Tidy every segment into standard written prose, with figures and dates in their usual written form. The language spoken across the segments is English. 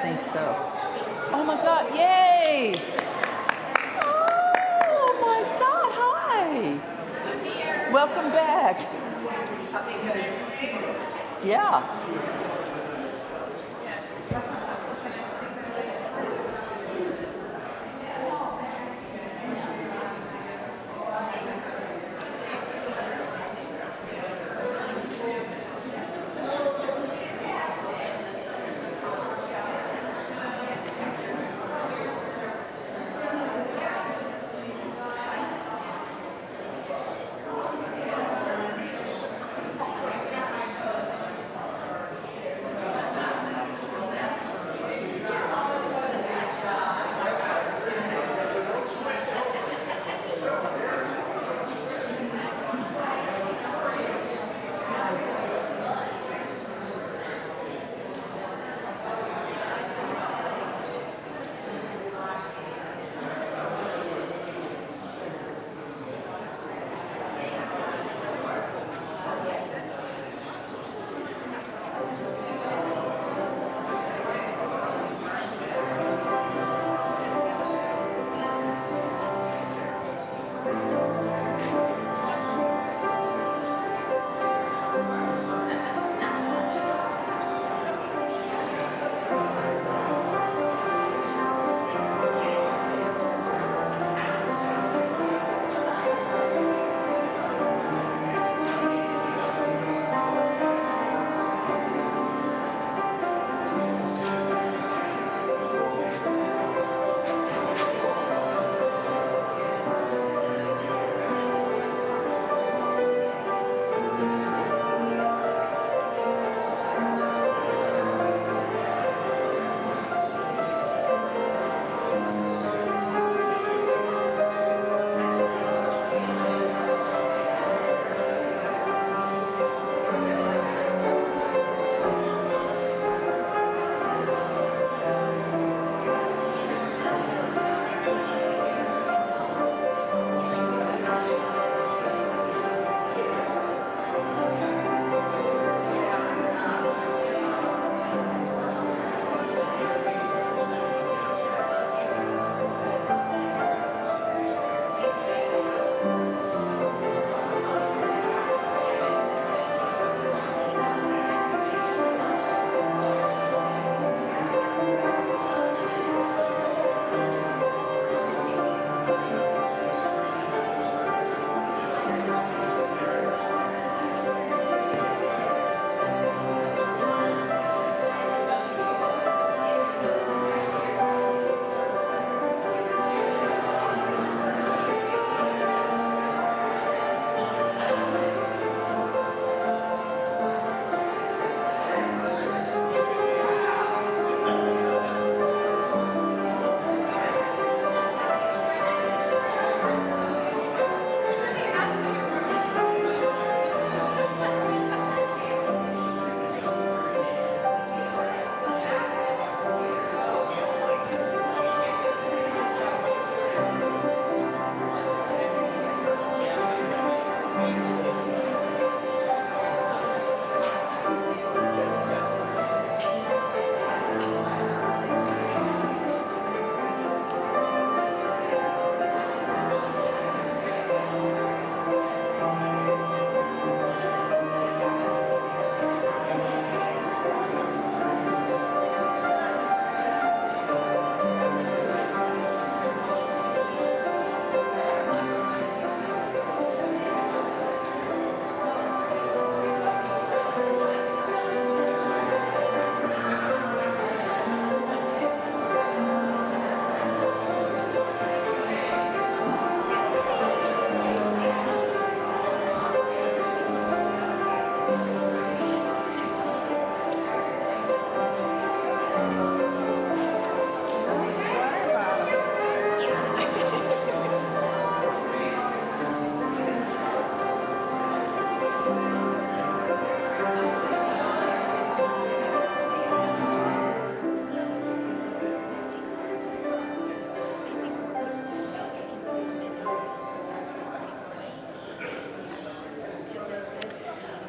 think so. Oh my God, yay! Oh my God, hi! Welcome back. Yeah.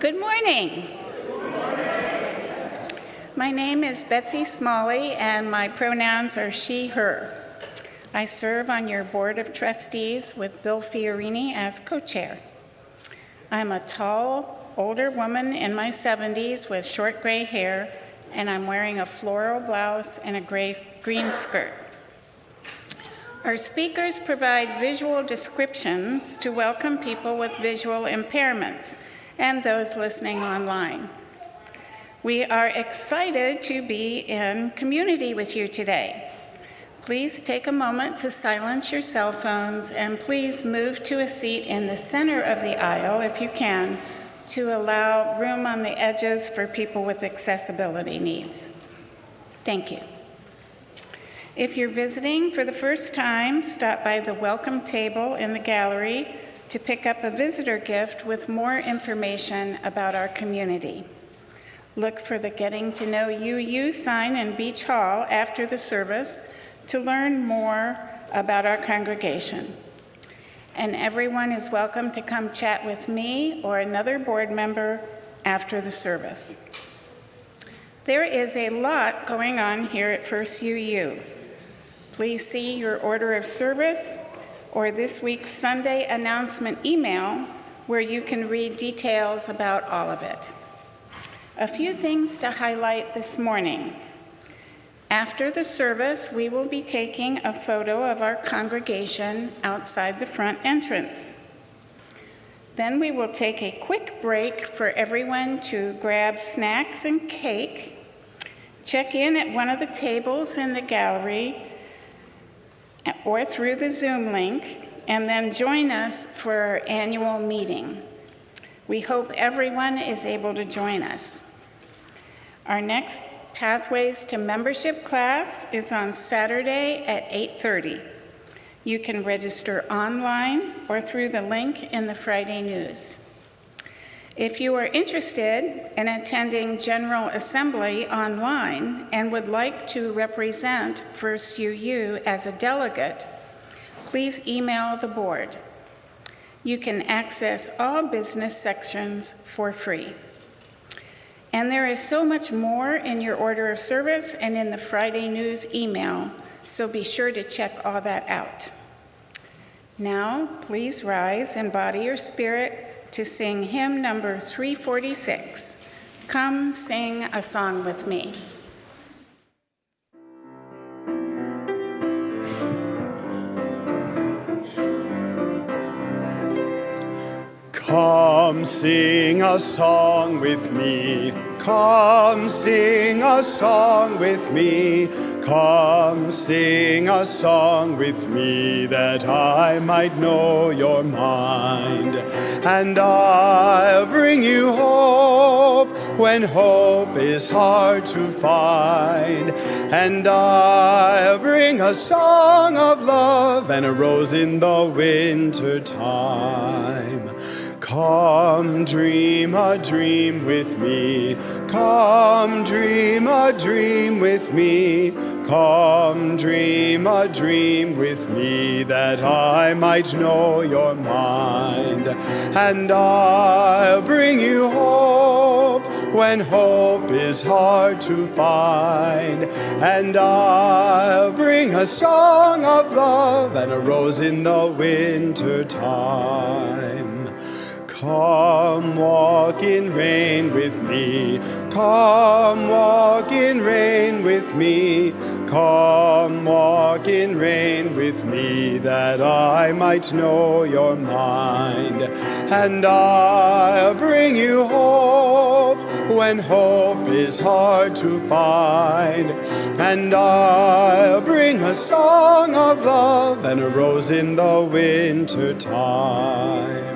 Good morning. My name is Betsy Smalley, and my pronouns are she, her. I serve on your board of trustees with Bill Fiorini as co-chair. I'm a tall, older woman in my 70s with short gray hair, and I'm wearing a floral blouse and a green skirt. Our speakers provide visual descriptions to welcome people with visual impairments and those listening online. We are excited to be in community with you today. Please take a moment to silence your cell phones, and please move to a seat in the center of the aisle if you can, to allow room on the edges for people with accessibility needs. Thank you. If you're visiting for the first time, stop by the welcome table in the gallery to pick up a visitor gift with more information about our community. Look for the Getting to Know You sign in Beach Hall after the service to learn more about our congregation. And everyone is welcome to come chat with me or another board member after the service. There is a lot going on here at First UU. Please see your order of service or this week's Sunday announcement email where you can read details about all of it. A few things to highlight this morning. After the service, we will be taking a photo of our congregation outside the front entrance. Then we will take a quick break for everyone to grab snacks and cake, check in at one of the tables in the gallery or through the Zoom link, and then join us for our annual meeting. We hope everyone is able to join us. Our next Pathways to Membership class is on Saturday at 8:30. You can register online or through the link in the Friday news. If you are interested in attending General Assembly online and would like to represent First UU as a delegate, please email the board. You can access all business sections for free. And there is so much more in your order of service and in the Friday news email, so be sure to check all that out. Now, please rise in body or spirit to sing hymn number 346, Come Sing a Song with Me. Come sing a song with me. Come sing a song with me. Come sing a song with me, that I might know your mind. And I'll bring you hope when hope is hard to find. And I'll bring a song of love and a rose in the winter time. Come dream a dream with me. Come dream a dream with me. Come dream a dream with me, that I might know your mind. And I'll bring you hope when hope is hard to find. And I'll bring a song of love and a rose in the winter time. Come walk in rain with me. Come walk in rain with me. Come walk in rain with me, that I might know your mind. And I'll bring you hope when hope is hard to find. And I'll bring a song of love and a rose in the winter time.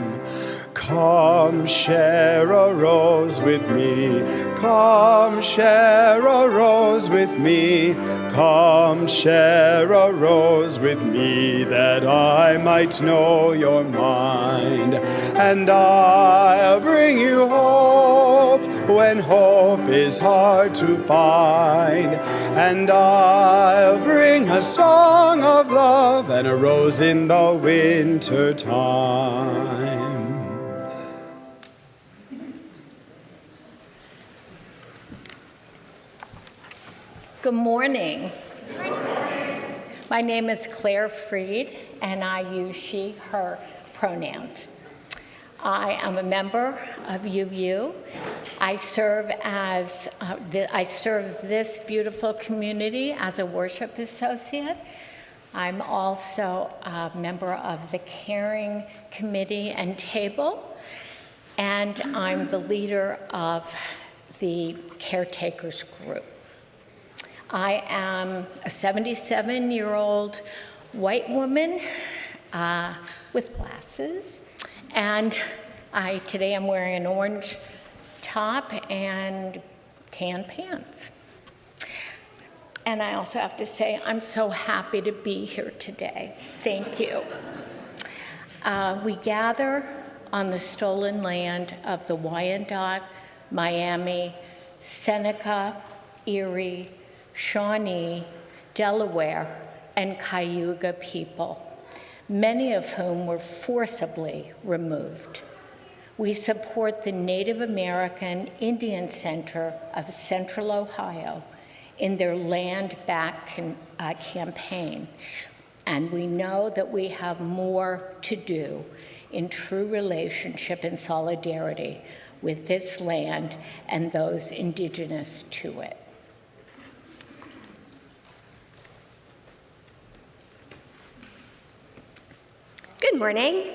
Come share a rose with me. Come share a rose with me. Come share a rose with me, that I might know your mind. And I'll bring you hope when hope is hard to find. And I'll bring a song of love and a rose in the winter time. Good morning. My name is Claire Freed, and I use she, her pronouns. I am a member of UU. I serve this beautiful community as a worship associate. I'm also a member of the caring committee and table, and I'm the leader of the caretakers group. I am a 77-year-old white woman with glasses, and today I'm wearing an orange top and tan pants. And I also have to say I'm so happy to be here today. Thank you. We gather on the stolen land of the Wyandotte, Miami, Seneca, Erie, Shawnee, Delaware, and Cayuga people, many of whom were forcibly removed. We support the Native American Indian Center of Central Ohio in their Land Back campaign, and we know that we have more to do in true relationship and solidarity with this land and those indigenous to it. Good morning.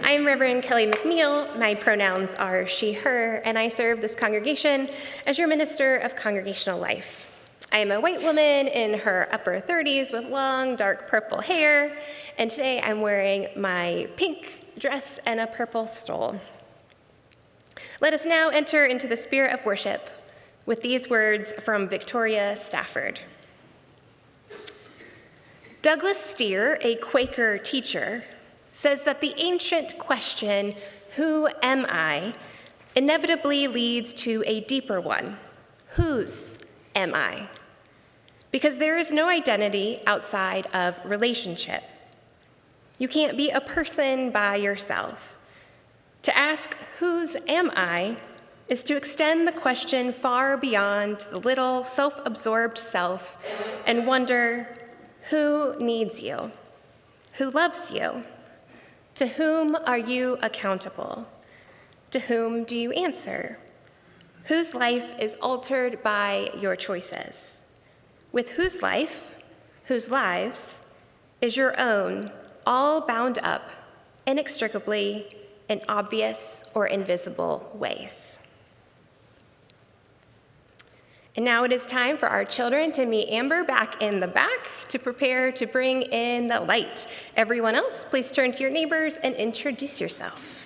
I'm Reverend Kelly McNeil. My pronouns are she, her, and I serve this congregation as your minister of congregational life. I am a white woman in her upper 30s with long, dark purple hair, and today I'm wearing my pink dress and a purple stole. Let us now enter into the spirit of worship with these words from Victoria Stafford. Douglas Steere, a Quaker teacher, says that the ancient question, who am I, inevitably leads to a deeper one, whose am I? Because there is no identity outside of relationship. You can't be a person by yourself. To ask, whose am I, is to extend the question far beyond the little self-absorbed self and wonder, who needs you? Who loves you? To whom are you accountable? To whom do you answer? Whose life is altered by your choices? With whose life, whose lives, is your own all bound up inextricably in obvious or invisible ways? And now it is time for our children to meet Amber back in the back to prepare to bring in the light. Everyone else, please turn to your neighbors and introduce yourself.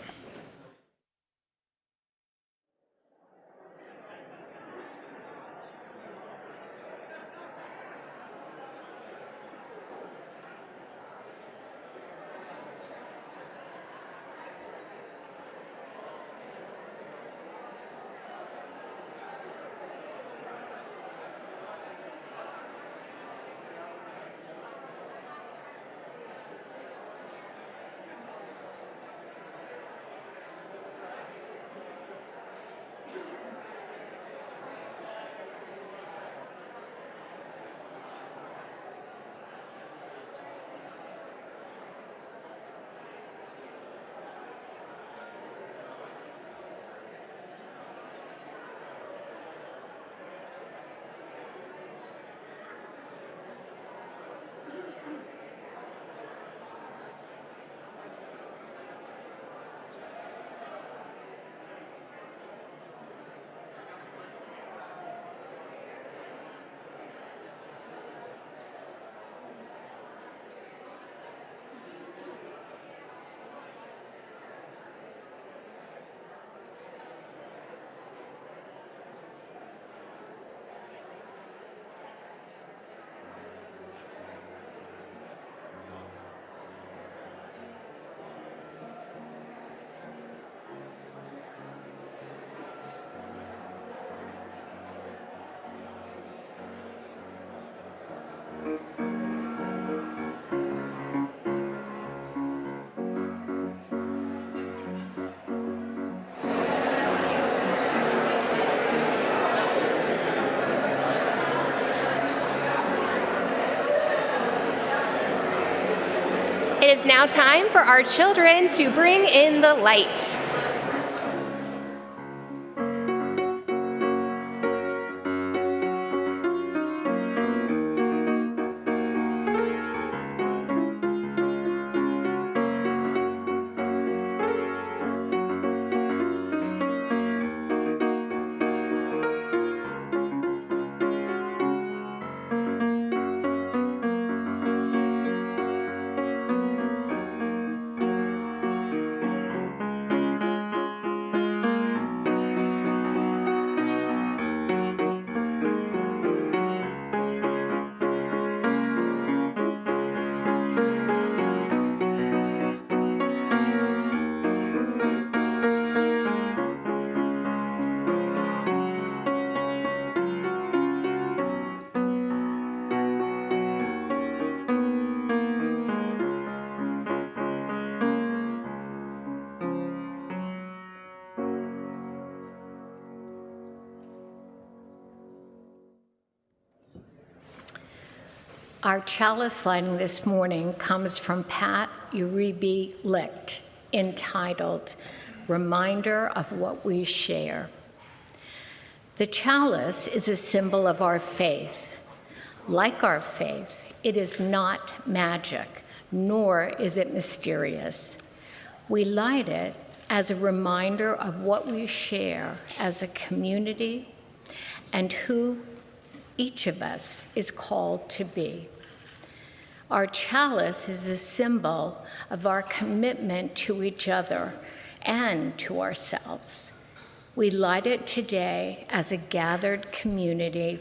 is now time for our children to bring in the light. Our chalice lighting this morning comes from Pat Uribe Licht, entitled Reminder of What We Share. The chalice is a symbol of our faith. Like our faith, it is not magic, nor is it mysterious. We light it as a reminder of what we share as a community and who each of us is called to be. Our chalice is a symbol of our commitment to each other and to ourselves. We light it today as a gathered community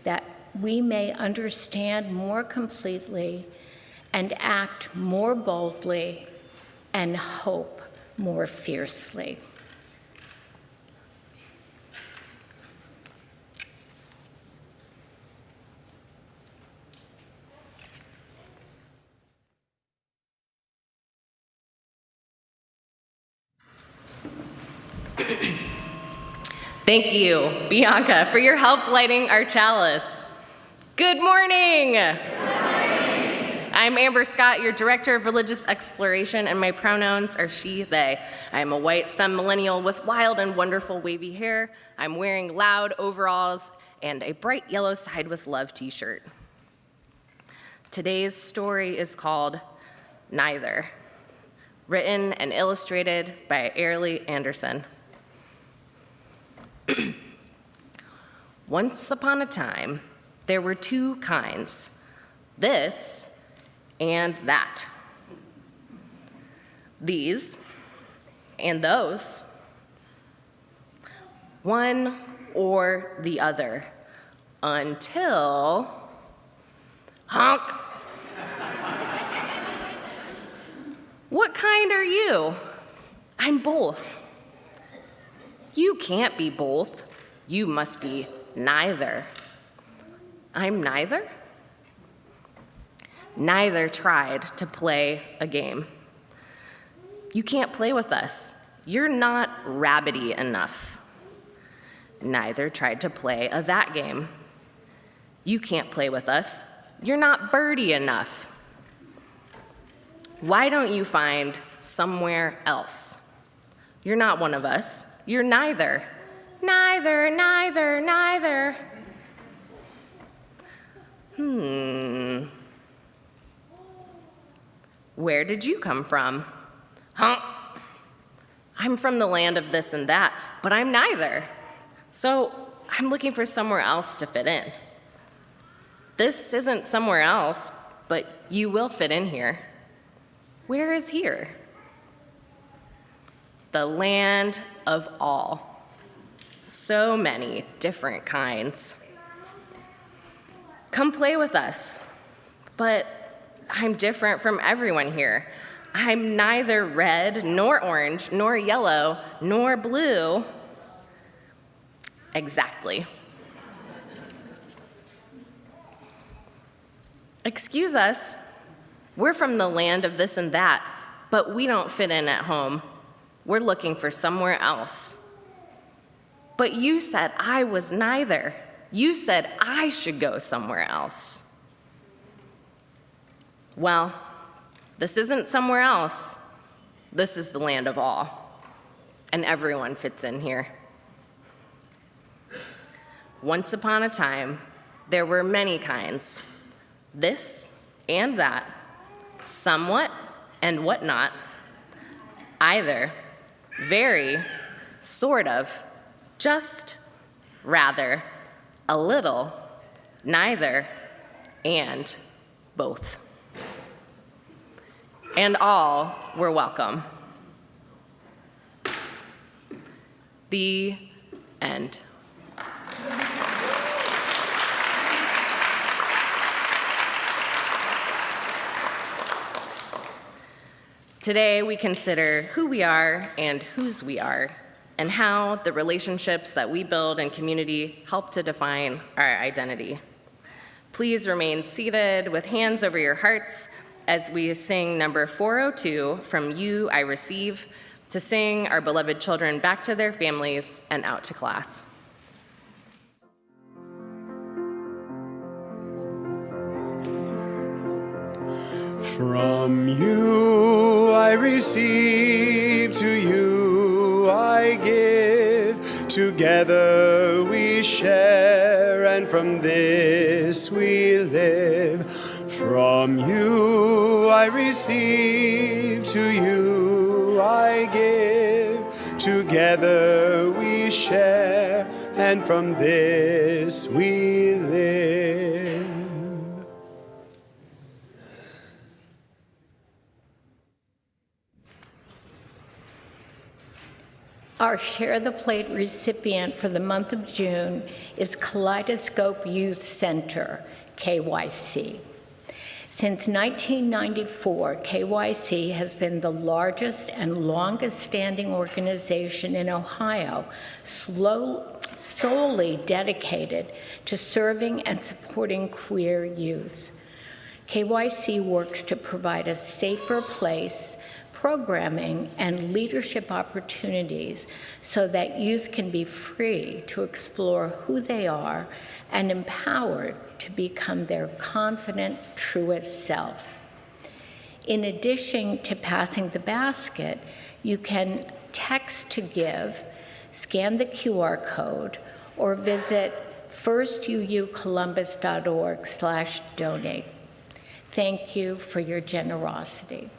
that we may understand more completely and act more boldly and hope more fiercely. Thank you, Bianca, for your help lighting our chalice. Good morning. I'm Amber Scott, your Director of Religious Exploration, and my pronouns are she, they. I'm a white femme millennial with wild and wonderful wavy hair. I'm wearing loud overalls and a bright yellow Side with Love t-shirt. Today's story is called Neither, written and illustrated by Airlie Anderson. Once upon a time, there were two kinds, this and that. These and those. One or the other, until honk. What kind are you? I'm both. You can't be both. You must be neither. I'm neither? Neither tried to play a game. You can't play with us. You're not rabbity enough. Neither tried to play a that game. You can't play with us. You're not birdie enough. Why don't you find somewhere else? You're not one of us. You're neither. Neither, neither, neither. Where did you come from? Huh? I'm from the land of this and that, but I'm neither. So I'm looking for somewhere else to fit in. This isn't somewhere else, but you will fit in here. Where is here? The land of all. So many different kinds. Come play with us. But I'm different from everyone here. I'm neither red, nor orange, nor yellow, nor blue. Exactly. Excuse us. We're from the land of this and that, but we don't fit in at home. We're looking for somewhere else. But you said I was neither. You said I should go somewhere else. Well, This isn't somewhere else. This is the land of all, and everyone fits in here. Once upon a time, there were many kinds, this and that, somewhat and whatnot, either, very, sort of, just, rather, a little, neither, and both. And all were welcome. The end. Today, we consider who we are and whose we are, and how the relationships that we build in community help to define our identity. Please remain seated with hands over your hearts as we sing number 402, From You I Receive, to sing our beloved children back to their families and out to class. From you I receive, to you I give. Together we share, and from this we live. From you I receive, to you I give. Together we share, and from this we live. Our Share the Plate recipient for the month of June is Kaleidoscope Youth Center, KYC. Since 1994, KYC has been the largest and longest-standing organization in Ohio, solely dedicated to serving and supporting queer youth. KYC works to provide a safer place, programming, and leadership opportunities so that youth can be free to explore who they are and empowered to become their confident, truest self. In addition to passing the basket, you can text to give, scan the QR code, or visit firstuucolumbus.org/donate. Thank you for your generosity.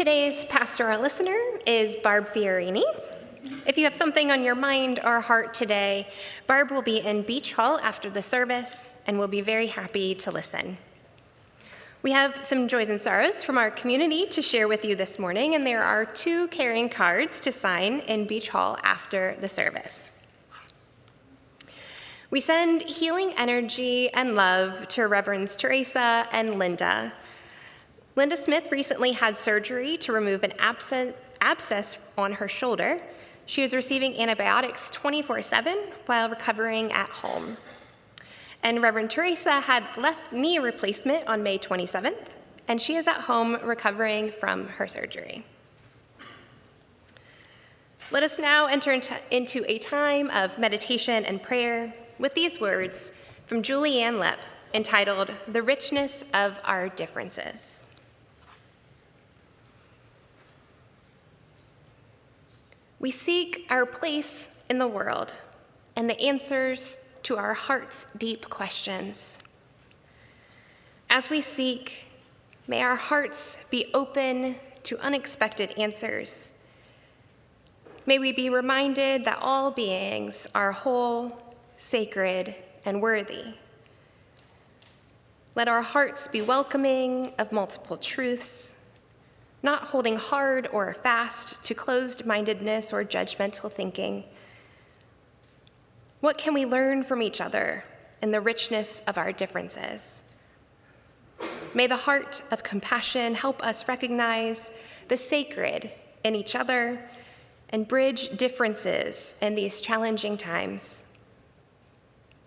Today's pastoral listener is Barb Fiorini. If you have something on your mind or heart today, Barb will be in Beach Hall after the service and will be very happy to listen. We have some joys and sorrows from our community to share with you this morning, and there are 2 caring cards to sign in Beach Hall after the service. We send healing energy and love to Reverends Teresa and Linda. Linda Smith recently had surgery to remove an abscess on her shoulder. She is receiving antibiotics 24/7 while recovering at home. And Reverend Teresa had left knee replacement on May 27th, and she is at home recovering from her surgery. Let us now enter into a time of meditation and prayer with these words from Julianne Lepp entitled, "The Richness of Our Differences." We seek our place in the world and the answers to our heart's deep questions. As we seek, may our hearts be open to unexpected answers. May we be reminded that all beings are whole, sacred, and worthy. Let our hearts be welcoming of multiple truths, not holding hard or fast to closed-mindedness or judgmental thinking. What can we learn from each other in the richness of our differences? May the heart of compassion help us recognize the sacred in each other and bridge differences in these challenging times.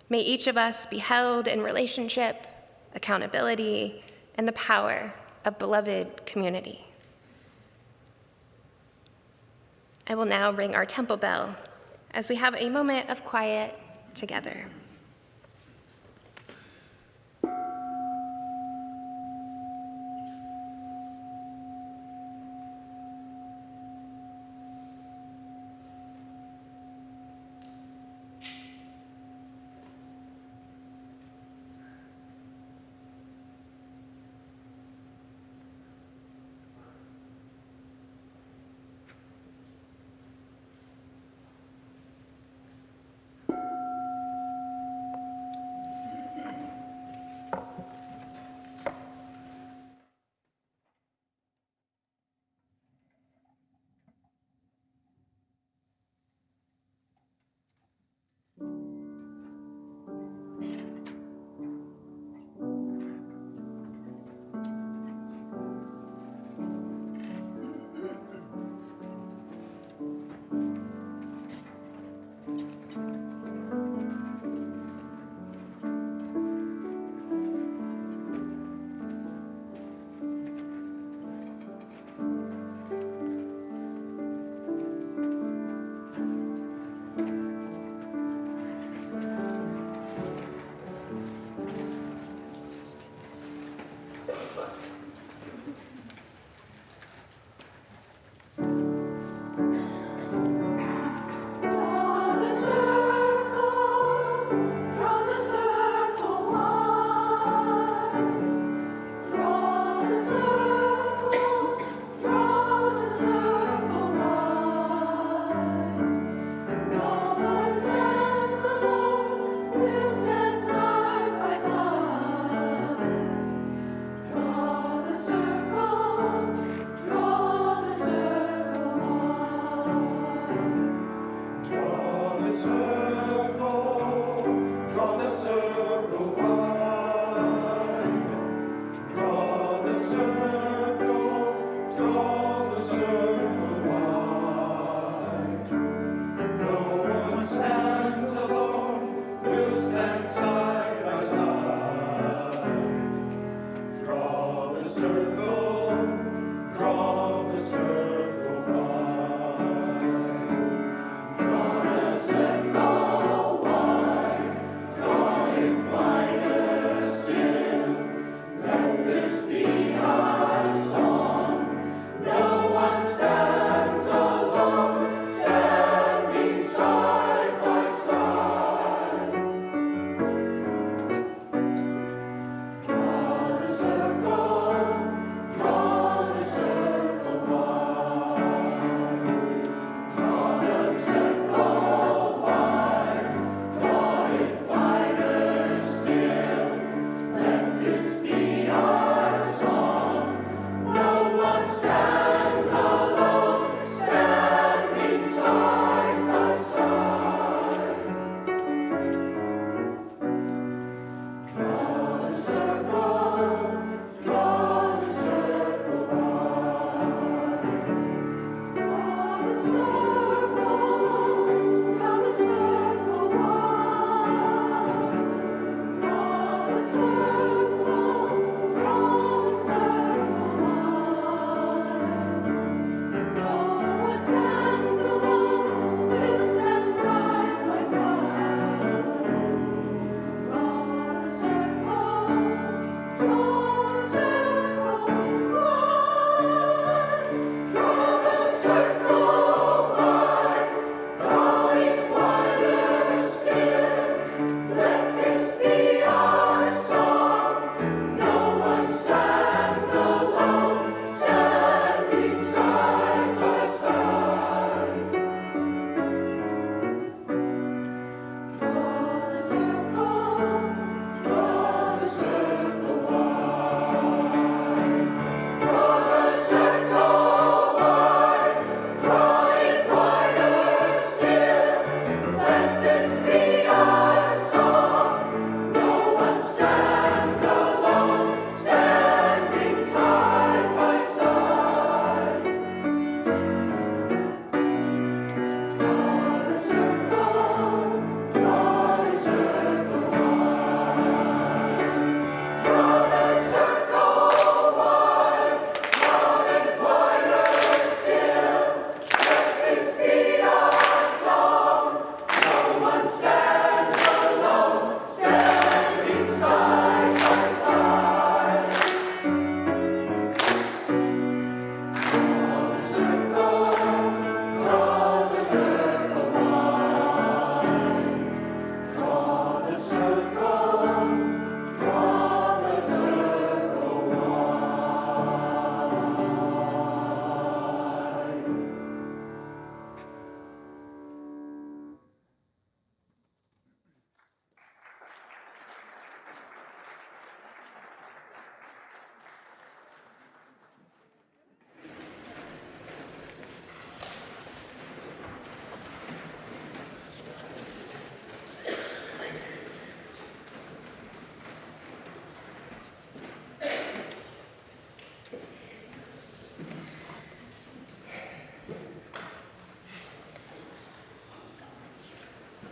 May each of us be held in relationship, accountability, and the power of beloved community. I will now ring our temple bell as we have a moment of quiet together.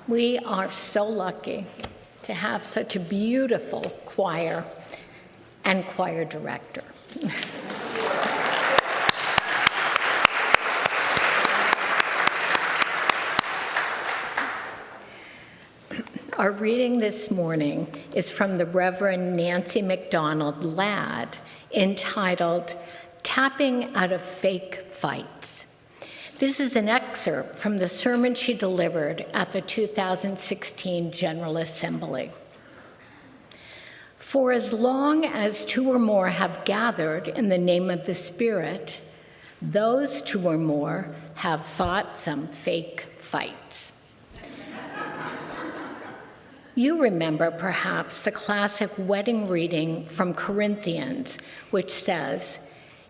We are so lucky to have such a beautiful choir and choir director. Our reading this morning is from the Reverend Nancy MacDonald Ladd, entitled Tapping Out of Fake Fights. This is an excerpt from the sermon she delivered at the 2016 General Assembly. For as long as two or more have gathered in the name of the Spirit, those two or more have fought some fake fights. You remember perhaps the classic wedding reading from Corinthians, which says,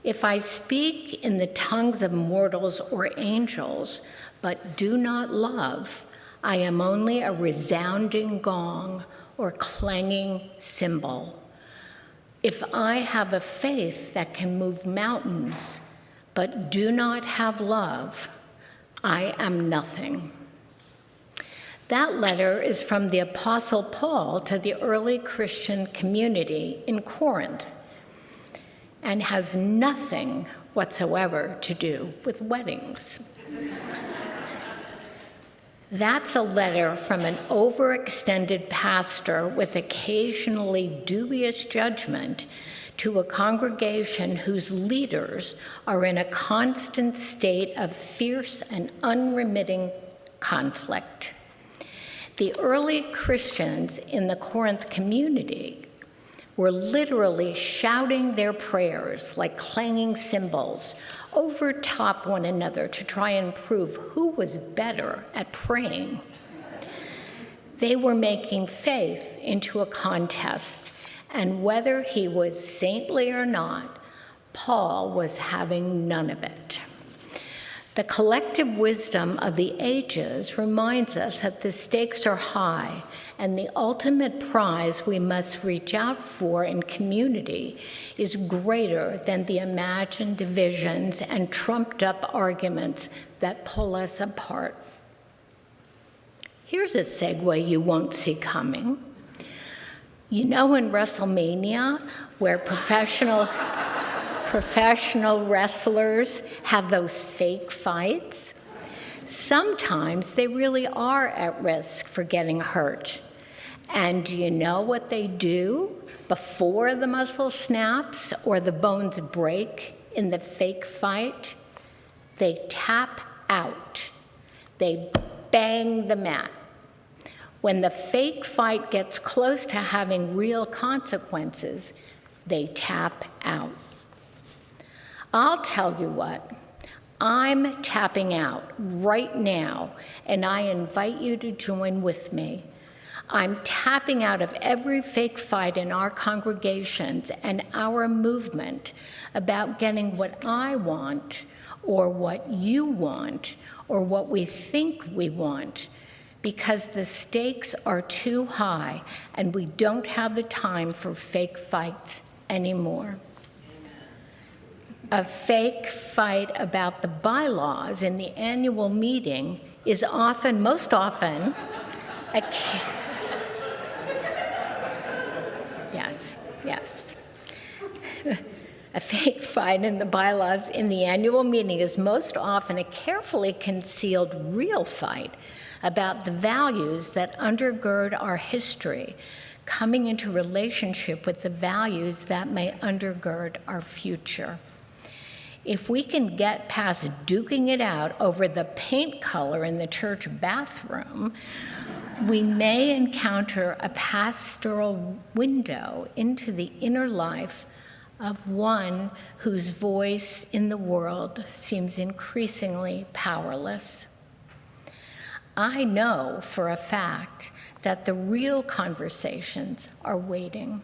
"If I speak in the tongues of mortals or angels, but do not love, I am only a resounding gong or clanging cymbal. If I have a faith that can move mountains, but do not have love, I am nothing." That letter is from the Apostle Paul to the early Christian community in Corinth and has nothing whatsoever to do with weddings. That's a letter from an overextended pastor with occasionally dubious judgment to a congregation whose leaders are in a constant state of fierce and unremitting conflict. The early Christians in the Corinth community were literally shouting their prayers like clanging cymbals over top one another to try and prove who was better at praying. They were making faith into a contest, and whether he was saintly or not, Paul was having none of it. The collective wisdom of the ages reminds us that the stakes are high, and the ultimate prize we must reach out for in community is greater than the imagined divisions and trumped-up arguments that pull us apart. Here's a segue you won't see coming. You know in WrestleMania, where professional wrestlers have those fake fights? Sometimes they really are at risk for getting hurt. And do you know what they do before the muscle snaps or the bones break in the fake fight? They tap out. They bang the mat. When the fake fight gets close to having real consequences, they tap out. I'll tell you what, I'm tapping out right now, and I invite you to join with me. I'm tapping out of every fake fight in our congregations and our movement about getting what I want, or what you want, or what we think we want, because the stakes are too high, and we don't have the time for fake fights anymore. A fake fight about the bylaws in the annual meeting is most often, yes. A fake fight in the bylaws in the annual meeting is most often a carefully concealed real fight about the values that undergird our history, coming into relationship with the values that may undergird our future. If we can get past duking it out over the paint color in the church bathroom, we may encounter a pastoral window into the inner life of one whose voice in the world seems increasingly powerless. I know for a fact that the real conversations are waiting.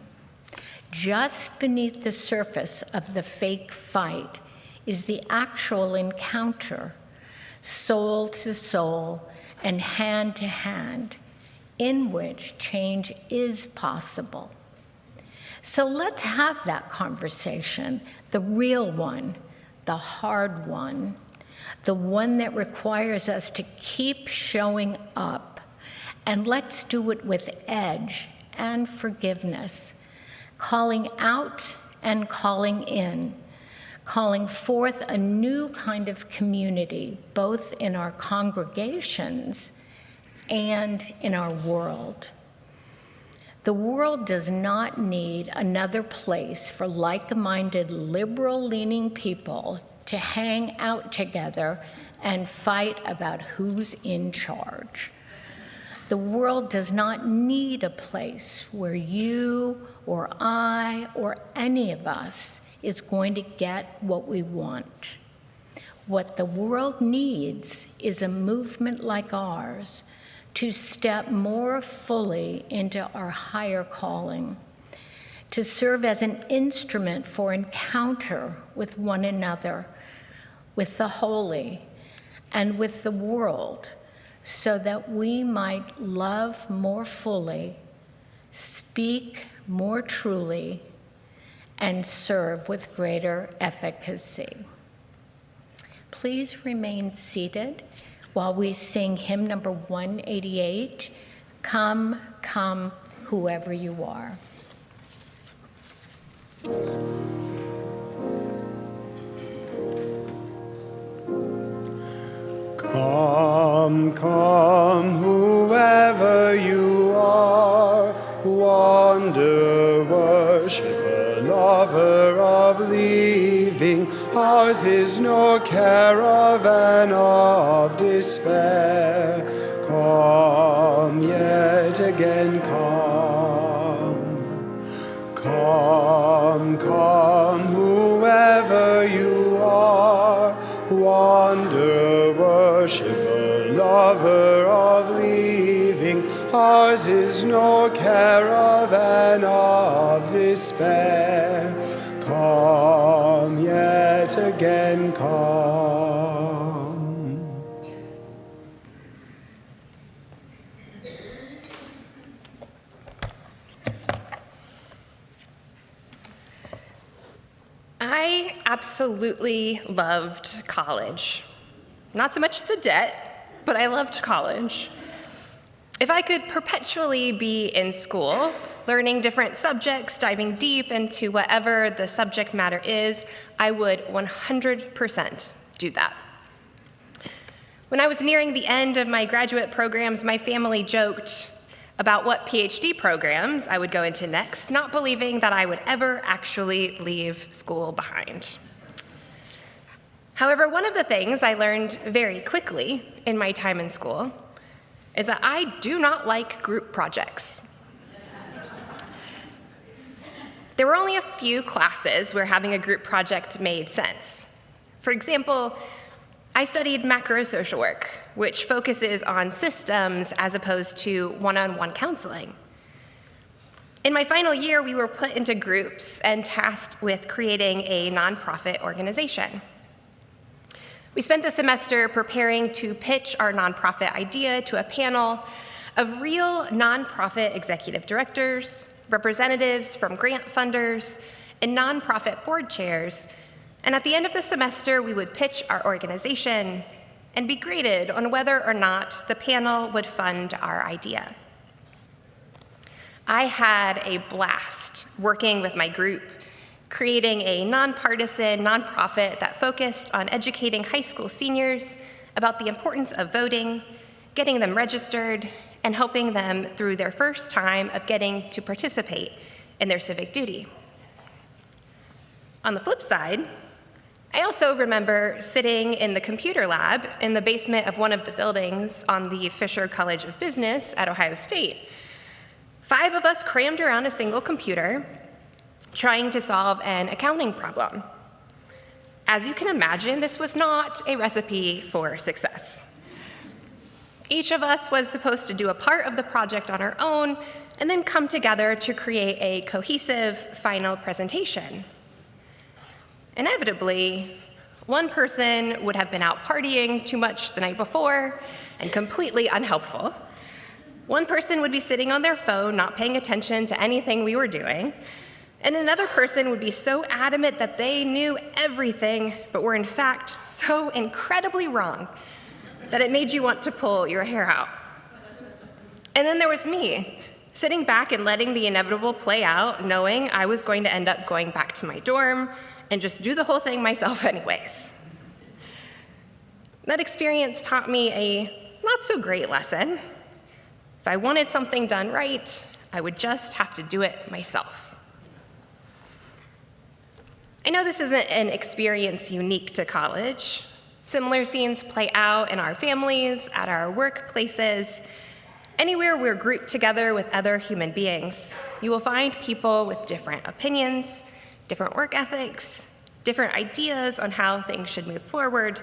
Just beneath the surface of the fake fight is the actual encounter, soul to soul and hand to hand, in which change is possible. So let's have that conversation, the real one, the hard one, the one that requires us to keep showing up And let's do it with edge and forgiveness, calling out and calling in, calling forth a new kind of community, both in our congregations and in our world. The world does not need another place for like-minded, liberal-leaning people to hang out together and fight about who's in charge. The world does not need a place where you or I or any of us is going to get what we want. What the world needs is a movement like ours to step more fully into our higher calling, to serve as an instrument for encounter with one another, with the holy, and with the world, so that we might love more fully, speak more truly, and serve with greater efficacy. Please remain seated while we sing hymn number 188, Come, Come, Whoever You Are. Come, come, whoever you are, wander, worshipper, lover of leaving. Ours is no caravan of despair. Come, yet again come. Come, come, whoever you are, wander, worshipper, lover of leaving. Ours is no caravan of despair. Come, yet again come. I absolutely loved college. Not so much the debt, but I loved college. If I could perpetually be in school, learning different subjects, diving deep into whatever the subject matter is, I would 100% do that. When I was nearing the end of my graduate programs, my family joked about what PhD programs I would go into next, not believing that I would ever actually leave school behind. However, one of the things I learned very quickly in my time in school is that I do not like group projects. There were only a few classes where having a group project made sense. For example, I studied macro-social work, which focuses on systems as opposed to one-on-one counseling. In my final year, we were put into groups and tasked with creating a nonprofit organization. We spent the semester preparing to pitch our nonprofit idea to a panel of real nonprofit executive directors, representatives from grant funders, and nonprofit board chairs. And at the end of the semester, we would pitch our organization and be graded on whether or not the panel would fund our idea. I had a blast working with my group, creating a nonpartisan nonprofit that focused on educating high school seniors about the importance of voting, getting them registered, and helping them through their first time of getting to participate in their civic duty. On the flip side, I also remember sitting in the computer lab in the basement of one of the buildings on the Fisher College of Business at Ohio State. 5 of us crammed around a single computer, trying to solve an accounting problem. As you can imagine, this was not a recipe for success. Each of us was supposed to do a part of the project on our own and then come together to create a cohesive final presentation. Inevitably, one person would have been out partying too much the night before and completely unhelpful. One person would be sitting on their phone, not paying attention to anything we were doing. And another person would be so adamant that they knew everything, but were in fact so incredibly wrong that it made you want to pull your hair out. And then there was me, sitting back and letting the inevitable play out, knowing I was going to end up going back to my dorm and just do the whole thing myself anyways. That experience taught me a not so great lesson. If I wanted something done right, I would just have to do it myself. I know this isn't an experience unique to college. Similar scenes play out in our families, at our workplaces, anywhere we're grouped together with other human beings. You will find people with different opinions, different work ethics, different ideas on how things should move forward.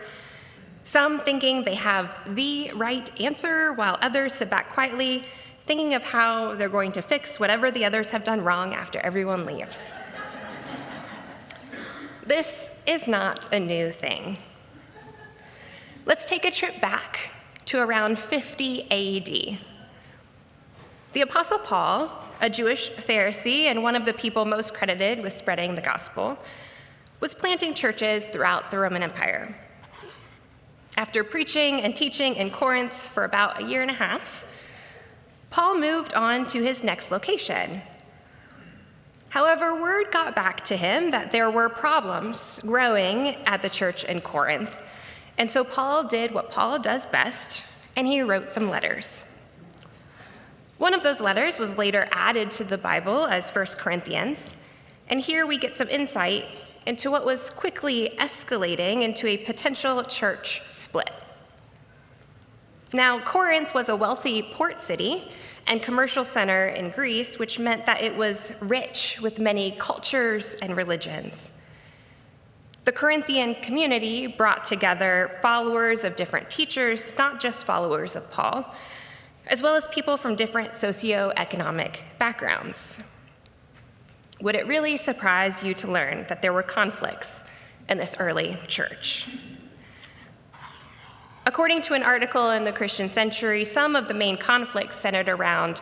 Some thinking they have the right answer, while others sit back quietly, thinking of how they're going to fix whatever the others have done wrong after everyone leaves. This is not a new thing. Let's take a trip back to around 50 AD. The Apostle Paul, a Jewish Pharisee and one of the people most credited with spreading the gospel, was planting churches throughout the Roman Empire. After preaching and teaching in Corinth for about a year and a half, Paul moved on to his next location. However, word got back to him that there were problems growing at the church in Corinth, and so Paul did what Paul does best, and he wrote some letters. One of those letters was later added to the Bible as 1 Corinthians, and here we get some insight into what was quickly escalating into a potential church split. Now, Corinth was a wealthy port city and commercial center in Greece, which meant that it was rich with many cultures and religions. The Corinthian community brought together followers of different teachers, not just followers of Paul, as well as people from different socioeconomic backgrounds. Would it really surprise you to learn that there were conflicts in this early church? According to an article in the Christian Century, some of the main conflicts centered around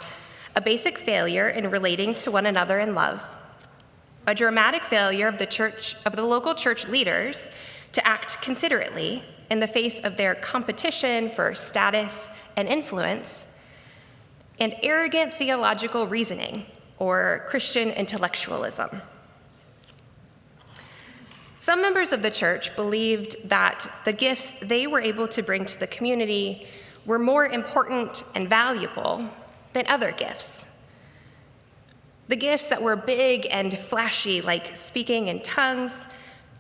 a basic failure in relating to one another in love, a dramatic failure of the local church leaders to act considerately in the face of their competition for status and influence, and arrogant theological reasoning, or Christian intellectualism. Some members of the church believed that the gifts they were able to bring to the community were more important and valuable than other gifts. The gifts that were big and flashy, like speaking in tongues,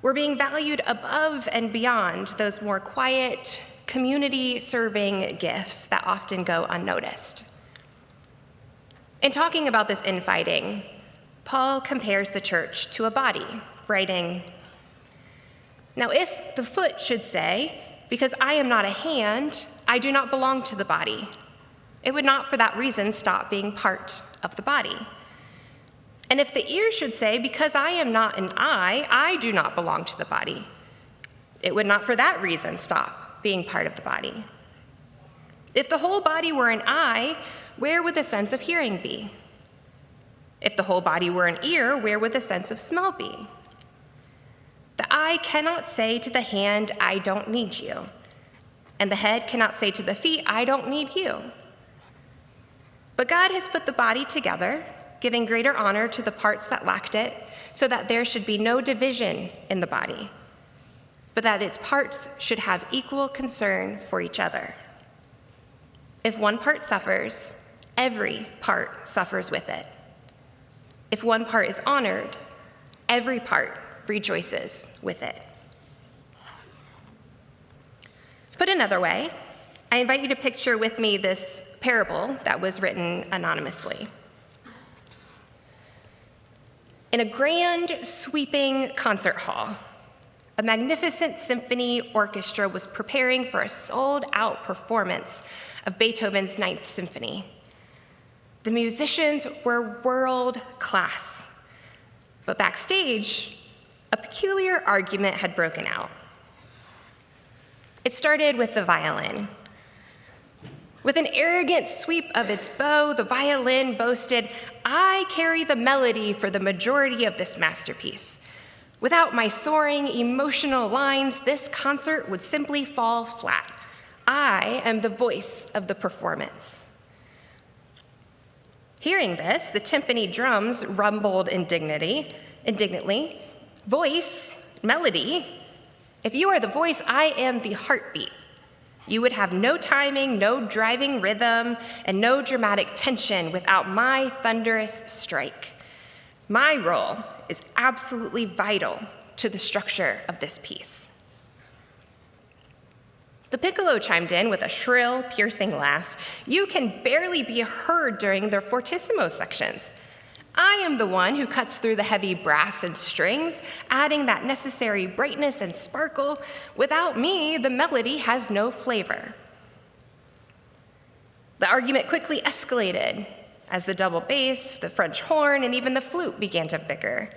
were being valued above and beyond those more quiet, community-serving gifts that often go unnoticed. In talking about this infighting, Paul compares the church to a body, writing, "Now if the foot should say, 'Because I am not a hand, I do not belong to the body,' it would not for that reason stop being part of the body. And if the ear should say, 'Because I am not an eye, I do not belong to the body,' it would not for that reason stop being part of the body. If the whole body were an eye, where would the sense of hearing be? If the whole body were an ear, where would the sense of smell be? The eye cannot say to the hand, 'I don't need you,' and the head cannot say to the feet, 'I don't need you.' But God has put the body together, giving greater honor to the parts that lacked it, so that there should be no division in the body, but that its parts should have equal concern for each other. If one part suffers, every part suffers with it. If one part is honored, every part rejoices with it." Put another way, I invite you to picture with me this parable that was written anonymously. In a grand, sweeping concert hall, a magnificent symphony orchestra was preparing for a sold-out performance of Beethoven's Ninth Symphony. The musicians were world-class, but backstage, a peculiar argument had broken out. It started with the violin. With an arrogant sweep of its bow, the violin boasted, "I carry the melody for the majority of this masterpiece. Without my soaring, emotional lines, this concert would simply fall flat. I am the voice of the performance." Hearing this, the timpani drums rumbled indignantly. Voice, melody. If you are the voice, I am the heartbeat. You would have no timing, no driving rhythm, and no dramatic tension without my thunderous strike. My role is absolutely vital to the structure of this piece. The piccolo chimed in with a shrill, piercing laugh. You can barely be heard during their fortissimo sections. I am the one who cuts through the heavy brass and strings, adding that necessary brightness and sparkle. Without me, the melody has no flavor. The argument quickly escalated as the double bass, the French horn, and even the flute began to bicker.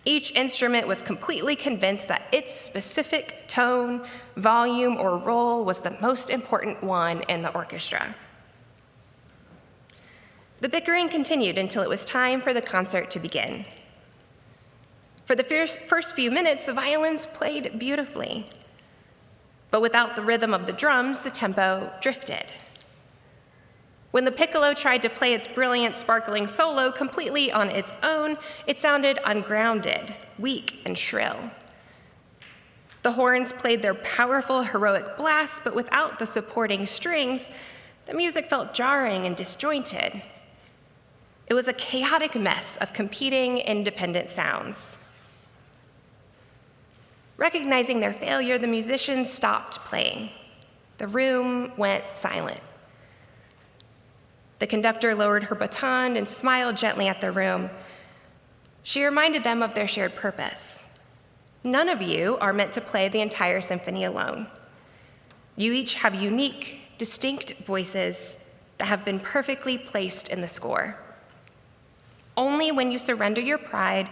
Each instrument was completely convinced that its specific tone, volume, or role was the most important one in the orchestra. The bickering continued until it was time for the concert to begin. For the first few minutes, the violins played beautifully. But without the rhythm of the drums, the tempo drifted. When the piccolo tried to play its brilliant, sparkling solo completely on its own, it sounded ungrounded, weak, and shrill. The horns played their powerful, heroic blasts, but without the supporting strings, the music felt jarring and disjointed. It was a chaotic mess of competing, independent sounds. Recognizing their failure, the musicians stopped playing. The room went silent. The conductor lowered her baton and smiled gently at the room. She reminded them of their shared purpose. None of you are meant to play the entire symphony alone. You each have unique, distinct voices that have been perfectly placed in the score. Only when you surrender your pride,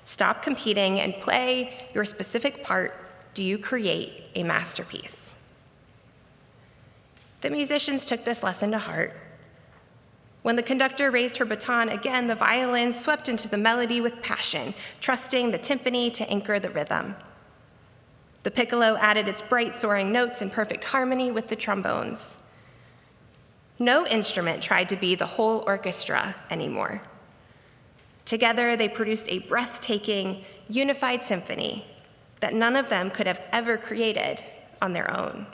stop competing, and play your specific part do you create a masterpiece. The musicians took this lesson to heart. When the conductor raised her baton again, the violin swept into the melody with passion, trusting the timpani to anchor the rhythm. The piccolo added its bright, soaring notes in perfect harmony with the trombones. No instrument tried to be the whole orchestra anymore. Together, they produced a breathtaking, unified symphony that none of them could have ever created on their own.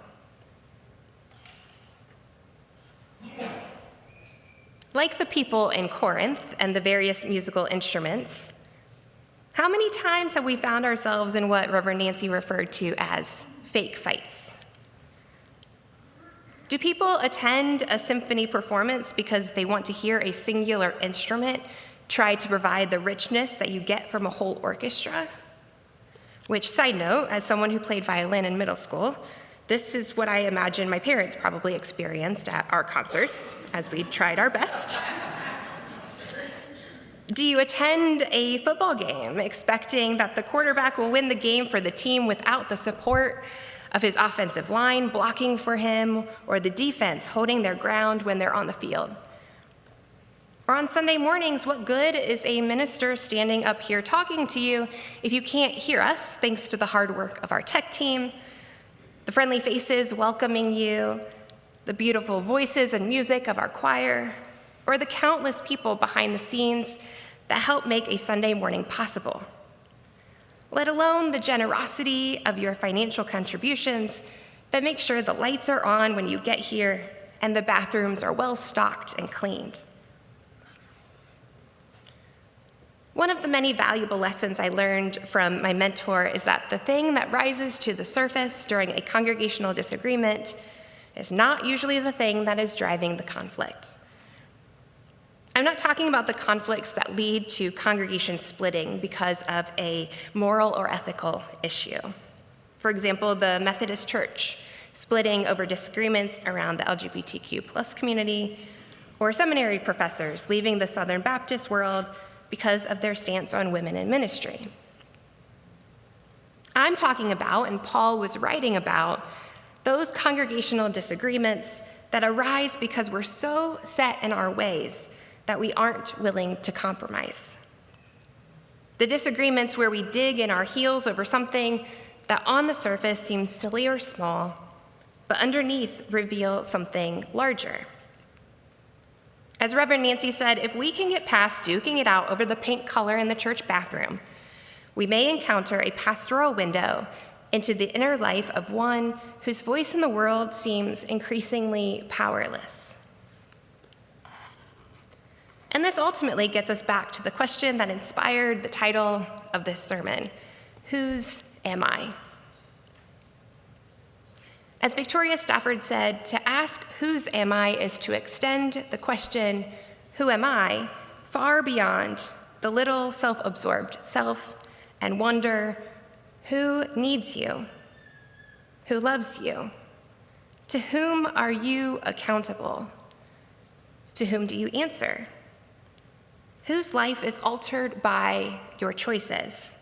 Like the people in Corinth and the various musical instruments, how many times have we found ourselves in what Reverend Nancy referred to as fake fights? Do people attend a symphony performance because they want to hear a singular instrument try to provide the richness that you get from a whole orchestra? Which, side note, as someone who played violin in middle school, this is what I imagine my parents probably experienced at our concerts as we tried our best. Do you attend a football game expecting that the quarterback will win the game for the team without the support of his offensive line blocking for him or the defense holding their ground when they're on the field? Or on Sunday mornings, what good is a minister standing up here talking to you if you can't hear us thanks to the hard work of our tech team, the friendly faces welcoming you, the beautiful voices and music of our choir, or the countless people behind the scenes that help make a Sunday morning possible? Let alone the generosity of your financial contributions that make sure the lights are on when you get here and the bathrooms are well stocked and cleaned. One of the many valuable lessons I learned from my mentor is that the thing that rises to the surface during a congregational disagreement is not usually the thing that is driving the conflict. I'm not talking about the conflicts that lead to congregation splitting because of a moral or ethical issue. For example, the Methodist Church splitting over disagreements around the LGBTQ+ community, or seminary professors leaving the Southern Baptist world because of their stance on women in ministry. I'm talking about, and Paul was writing about, those congregational disagreements that arise because we're so set in our ways that we aren't willing to compromise. The disagreements where we dig in our heels over something that on the surface seems silly or small, but underneath reveal something larger. As Reverend Nancy said, if we can get past duking it out over the paint color in the church bathroom, we may encounter a pastoral window into the inner life of one whose voice in the world seems increasingly powerless. And this ultimately gets us back to the question that inspired the title of this sermon: whose am I? As Victoria Stafford said, to ask whose am I is to extend the question, who am I, far beyond the little self-absorbed self and wonder, who needs you? Who loves you? To whom are you accountable? To whom do you answer? Whose life is altered by your choices?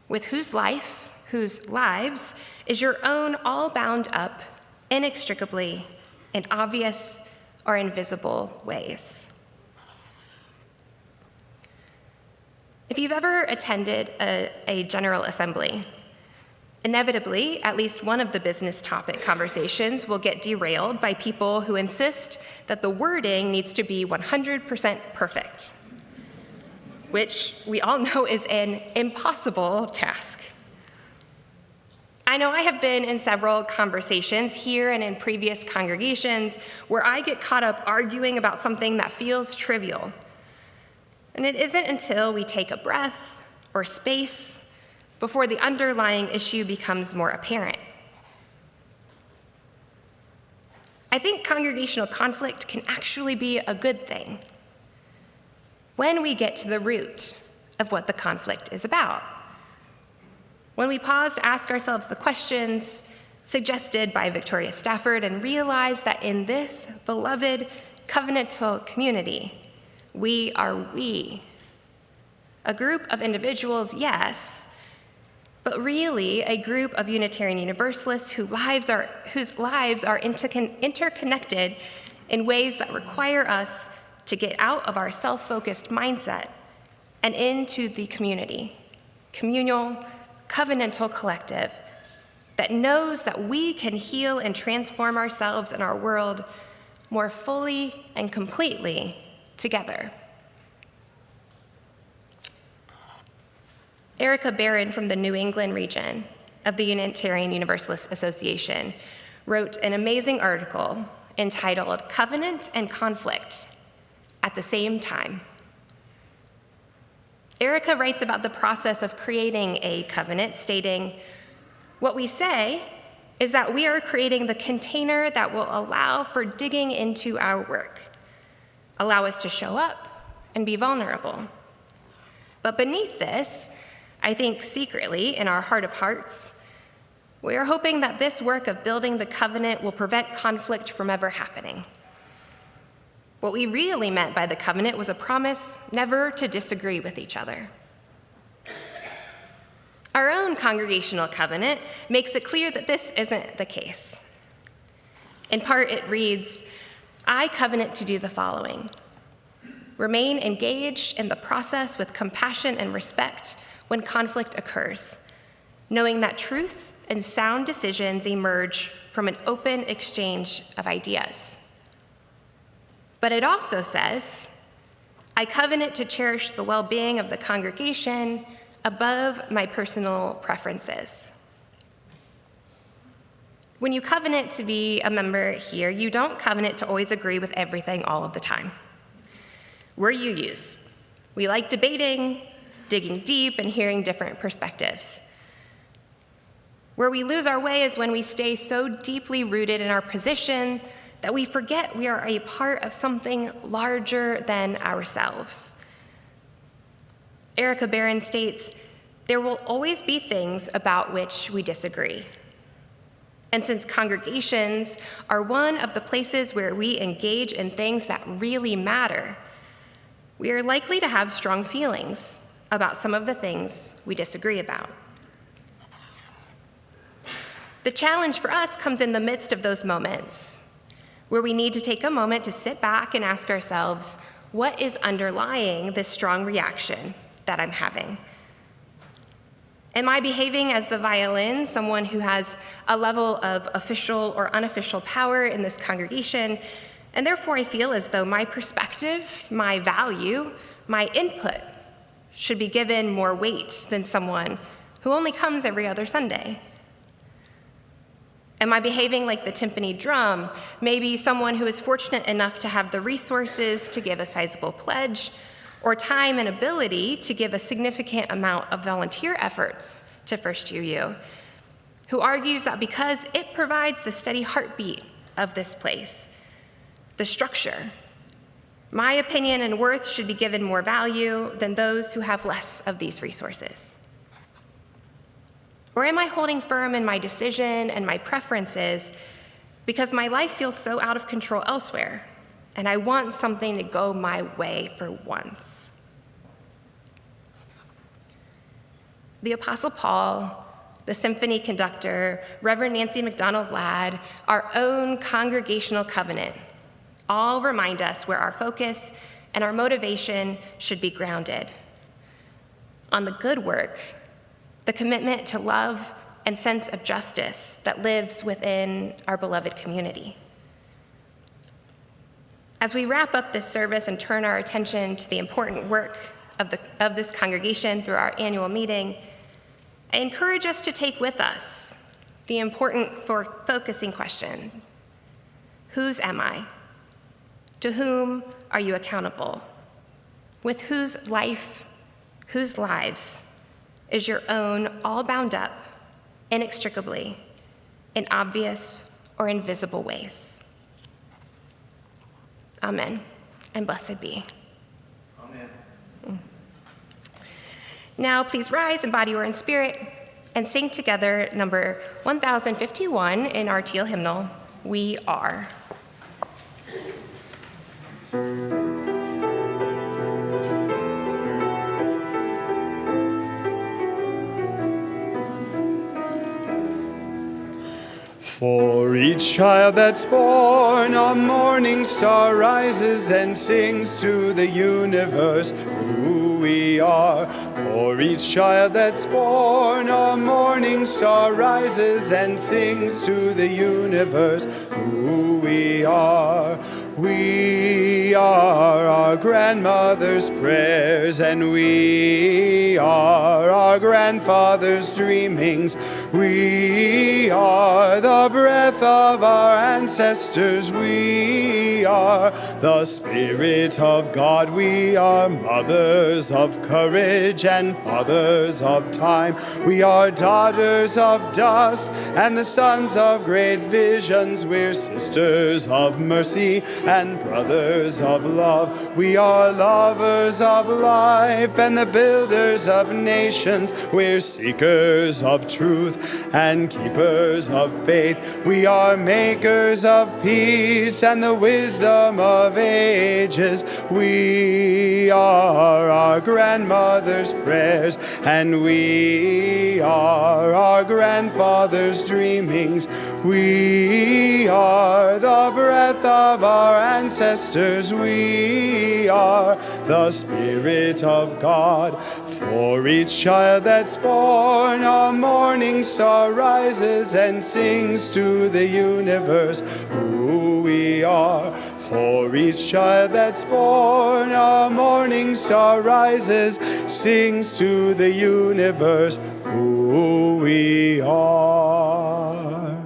With whose life, whose lives, is your own all bound up inextricably in obvious or invisible ways? If you've ever attended a General Assembly, inevitably, at least one of the business topic conversations will get derailed by people who insist that the wording needs to be 100% perfect, which we all know is an impossible task. I know I have been in several conversations here and in previous congregations where I get caught up arguing about something that feels trivial. And it isn't until we take a breath or space before the underlying issue becomes more apparent. I think congregational conflict can actually be a good thing when we get to the root of what the conflict is about. When we pause to ask ourselves the questions suggested by Victoria Stafford and realize that in this beloved covenantal community, we are we. A group of individuals, yes, but really a group of Unitarian Universalists whose lives are interconnected in ways that require us to get out of our self-focused mindset and into the community, communal, covenantal collective that knows that we can heal and transform ourselves and our world more fully and completely together. Erica Barron from the New England region of the Unitarian Universalist Association wrote an amazing article entitled "Covenant and Conflict at the Same Time." Erica writes about the process of creating a covenant, stating, "What we say is that we are creating the container that will allow for digging into our work, allow us to show up and be vulnerable. But beneath this, I think secretly in our heart of hearts, we are hoping that this work of building the covenant will prevent conflict from ever happening. What we really meant by the covenant was a promise never to disagree with each other." Our own congregational covenant makes it clear that this isn't the case. In part, it reads, "I covenant to do the following: remain engaged in the process with compassion and respect when conflict occurs, knowing that truth and sound decisions emerge from an open exchange of ideas." But it also says, "I covenant to cherish the well-being of the congregation above my personal preferences." When you covenant to be a member here, you don't covenant to always agree with everything all of the time. We're UUs. We like debating, digging deep, and hearing different perspectives. Where we lose our way is when we stay so deeply rooted in our position that we forget we are a part of something larger than ourselves. Erica Barron states, "There will always be things about which we disagree. And since congregations are one of the places where we engage in things that really matter, we are likely to have strong feelings about some of the things we disagree about." The challenge for us comes in the midst of those moments where we need to take a moment to sit back and ask ourselves, what is underlying this strong reaction that I'm having? Am I behaving as the violin, someone who has a level of official or unofficial power in this congregation, And therefore, I feel as though my perspective, my value, my input should be given more weight than someone who only comes every other Sunday. Am I behaving like the timpani drum? Maybe someone who is fortunate enough to have the resources to give a sizable pledge, or time and ability to give a significant amount of volunteer efforts to First UU, who argues that because it provides the steady heartbeat of this place, the structure, my opinion and worth should be given more value than those who have less of these resources? Or am I holding firm in my decision and my preferences because my life feels so out of control elsewhere, and I want something to go my way for once? The Apostle Paul, the symphony conductor, Reverend Nancy McDonald Ladd, our own congregational covenant, all remind us where our focus and our motivation should be grounded: on the good work, the commitment to love and sense of justice that lives within our beloved community. As we wrap up this service and turn our attention to the important work of this congregation through our annual meeting, I encourage us to take with us the important focusing question: whose am I? To whom are you accountable? With whose life, whose lives is your own all bound up inextricably in obvious or invisible ways? Amen, and blessed be. Amen. Now, please rise in body or in spirit and sing together number 1051 in our teal hymnal, We Are. For each child that's born, a morning star rises and sings to the universe who we are. For each child that's born, a morning star rises and sings to the universe who we are. We are our grandmother's prayers, and we are our grandfather's dreamings. We are the breath of our ancestors. We are the Spirit of God. We are mothers of courage and fathers of time. We are daughters of dust and the sons of great visions. We're sisters of mercy and brothers of love. We are lovers of life and the builders of nations. We're seekers of truth and keepers of faith. We are makers of peace and the wisdom of ages. We are our grandmother's prayers, and we are our grandfather's dreamings. We are the breath of our ancestors. We are the Spirit of God. For each child that's born, a morning star rises and sings to the universe who we are. For each child that's born, a morning star rises, sings to the universe who we are.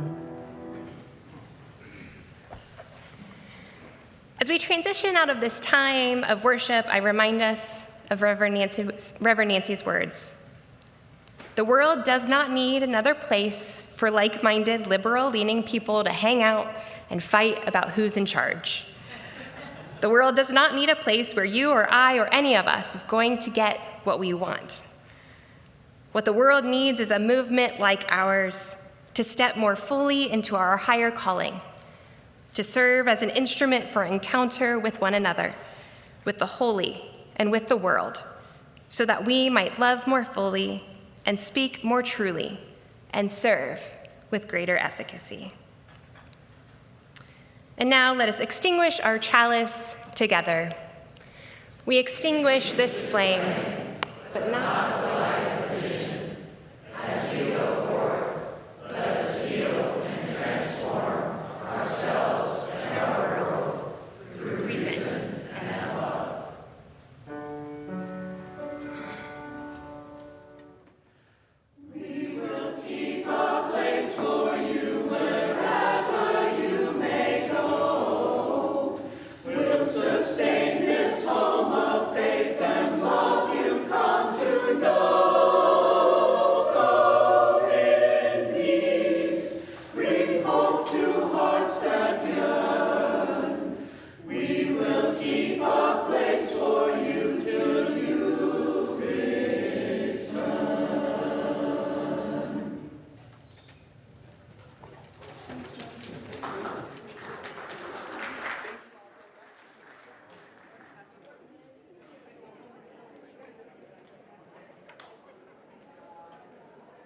As we transition out of this time of worship, I remind us of Reverend Nancy's words. The world does not need another place for like-minded, liberal-leaning people to hang out and fight about who's in charge. The world does not need a place where you or I or any of us is going to get what we want. What the world needs is a movement like ours to step more fully into our higher calling, to serve as an instrument for encounter with one another, with the holy and with the world, so that we might love more fully and speak more truly and serve with greater efficacy. And now let us extinguish our chalice together. We extinguish this flame, but not